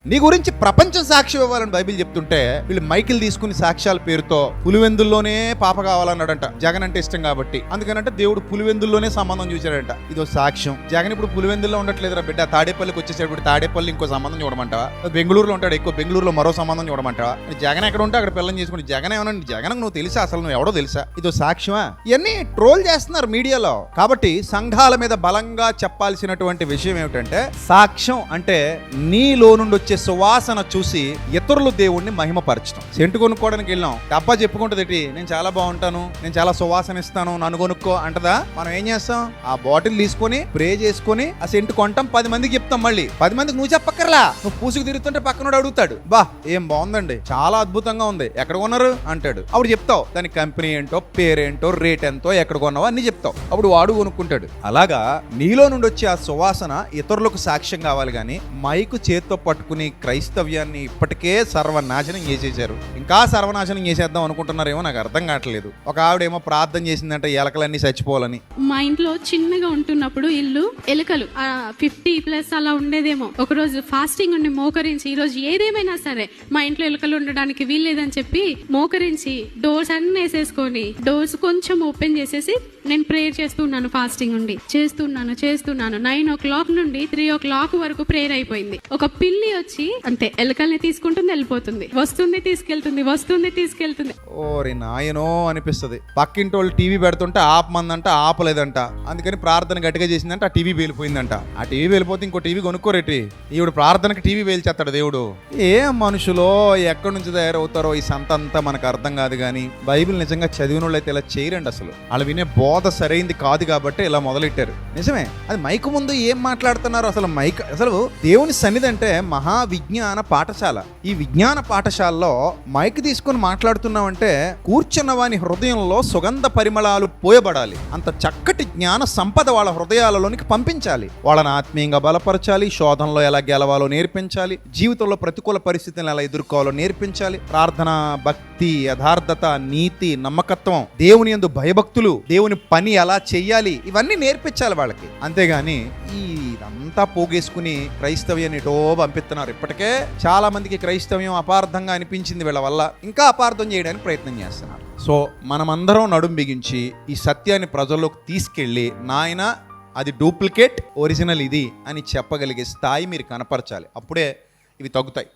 నీ గురించి ప్రపంచం సాక్ష్యం ఇవ్వాలని బైబిల్ చెప్తుంటే వీళ్ళు మైకిల్ తీసుకుని సాక్ష్యాల పేరుతో పులివెందుల్లోనే పాప కావాలన్నాడంట. జగన్ అంటే ఇష్టం కాబట్టి, అందుకనంటే దేవుడు పులివెందుల్లోనే సంబంధం చూశాడంట. ఇదో సాక్ష్యం. జగన్ ఇప్పుడు పులివెందుల్లో ఉండట్లేదురా బిడ్డ, తాడేపల్లికి వచ్చేసేప్పుడు తాడేపల్లి ఇంకో సంబంధం చూడమంటావా? బెంగళూరులో ఉంటాడు, ఎక్కువ బెంగళూరులో మరో సంబంధం చూడమంటావా? జగన్ ఎక్కడ ఉంటే అక్కడ పిల్లని చేసుకుని జగన్ ఏమన్నా జగన్ నువ్వు తెలుసా? అసలు నువ్వు ఎవడో తెలుసా? ఇదో సాక్ష్యమా? ఇవన్నీ ట్రోల్ చేస్తున్నారు మీడియాలో. కాబట్టి సంఘాల మీద బలంగా చెప్పాల్సినటువంటి విషయం ఏమిటంటే, సాక్ష్యం అంటే నీలో నుండి వచ్చే సువాసన చూసి ఇతరులు దేవుణ్ణి మహిమపరచడం. సెంటు కొనుక్కోవడానికి వెళ్ళాం, డబ్బా చెప్పుకుంటది, నేను చాలా బాగుంటాను, నేను చాలా సువాసన ఇస్తాను, నన్ను కొనుక్కో అంటదా? మనం ఏం చేస్తాం? ఆ బాటిల్ తీసుకొని స్ప్రే చేసుకొని ఆ సెంటు కొంటాం, 10 మందికి చెప్తాం. మళ్ళీ 10 మందికి నువ్వు చెప్పక్కర్లా, నువ్వు పూసుకు తిరుగుతుంటే పక్కనోడు అడుగుతాడు, బా ఏం బాగుందండి, చాలా అద్భుతంగా ఉంది, ఎక్కడ కొన్నారు అంటాడు. అప్పుడు చెప్తావు దాని కంపెనీ ఏంటో, పేరేంటో, రేట్ ఎంతో, ఎక్కడ కొన్నావో అన్ని చెప్తావు. అప్పుడు వాడు కొనుక్కుంటాడు. అలాగా నీలో నుండి వచ్చే ఆ సువాసన ఇతరులకు సాక్ష్యం కావాలి. కానీ మైకు చేత్తో పట్టుకుని క్రైస్తవ్యాన్ని ఇప్పటికే సర్వనాశనం చేసేసారు. ఇంకా సర్వనాశనం చేసేద్దాం అనుకుంటున్నారేమో, నాకు అర్థం కావట్లేదు. ఒక ఆవిడేమో ప్రార్థన చేసిందంటే ఎలకలన్నీ చచ్చిపోవాలని. మా ఇంట్లో చిన్నగా ఉంటున్నప్పుడు ఇల్లు ఎలుకలు 50+ అలా ఉండేదేమో. ఒకరోజు ఫాస్టింగ్ ఉండి మోకరించి, ఈ రోజు ఏదేమైనా సరే మా ఇంట్లో ఎలుకలు ఉండడానికి వీల్లేదని చెప్పి మోకరించి డోర్స్ అన్ని వేసేసుకొని డోర్స్ కొంచెం ఓపెన్ చేసేసి నేను ప్రేయర్ చేస్తున్నాను. ఫాస్టింగ్ ఉండి చేస్తున్నాను 9 o'clock నుండి 3 o'clock వరకు ప్రేయర్ అయిపోయింది. ఒక పిల్లి వచ్చి అంతే ఎలుకల్ని తీసుకుంటుంది, వెళ్ళిపోతుంది, వస్తుంది తీసుకెళ్తుంది. ఓరి నాయనో అనిపిస్తుంది. పక్కింటి వాళ్ళు టీవీ పెడుతుంటే ఆపమందంట, ఆపలేదంట. అందుకని ప్రార్థన గట్టిగా చేసిందంట, ఆ టీవీ పేలిపోయిందంట. ఆ టీవీ వెళ్ళిపోతే ఇంకో టీవీ కొనుక్కోరేటి? ఈవిడ ప్రార్థనకి టీవీ వేల్చేస్తాడు దేవుడు. ఏ మనుషులో ఎక్కడి నుంచి తయారవుతారో ఈ సంత అంతా మనకు అర్థం కాదు. కానీ బైబిల్ నిజంగా చదివిన వాళ్ళు అయితే ఇలా చేయరండి. అసలు వాళ్ళు వినే బోధ సరైంది కాదు కాబట్టి ఇలా మొదలెట్టారు. నిజమే, అది మైకు ముందు ఏం మాట్లాడుతున్నారు అసలు? మైక్ అసలు దేవుని సన్నిధి అంటే మహా విజ్ఞాన పాఠశాల. ఈ విజ్ఞాన పాఠశాలలో మైక్ తీసుకుని మాట్లాడుతున్నామంటే కూర్చున్న వాని హృదయంలో సుగంధ పరిమళాలు పోయబడాలి. అంత చక్కటి జ్ఞాన సంపద వాళ్ళ హృదయాలలోనికి పంపించాలి. వాళ్ళని ఆత్మీయంగా బలపరచాలి, శోధనలో ఎలా గెలవాలో నేర్పించాలి, జీవితంలో ప్రతికూల పరిస్థితులను ఎలా ఎదుర్కోవాలో నేర్పించాలి. ప్రార్థన, భక్తి, యథార్థత, నీతి, నమ్మకత్వం, దేవుని యందు భయభక్తులు, దేవుని పని ఎలా చెయ్యాలి, ఇవన్నీ నేర్పించాలి వాళ్ళకి. అంతేగాని ఇదంతా పోగేసుకుని క్రైస్తవ్యాన్ని ఎటో పంపిస్తున్నారు. ఇప్పటికే చాలా మందికి క్రైస్తవ్యం అపార్థంగా అనిపించింది. వీళ్ళ వల్ల ఇంకా అపార్థం చేయడానికి ప్రయత్నం చేస్తున్నారు. సో మనమందరం నడుం బిగించి ఈ సత్యాన్ని ప్రజల్లోకి తీసుకెళ్ళి, నాయన అది డూప్లికేట్, ఒరిజినల్ ఇది అని చెప్పగలిగే స్థాయి మీరు కనపరచాలి. అప్పుడే ఇవి తగ్గుతాయి.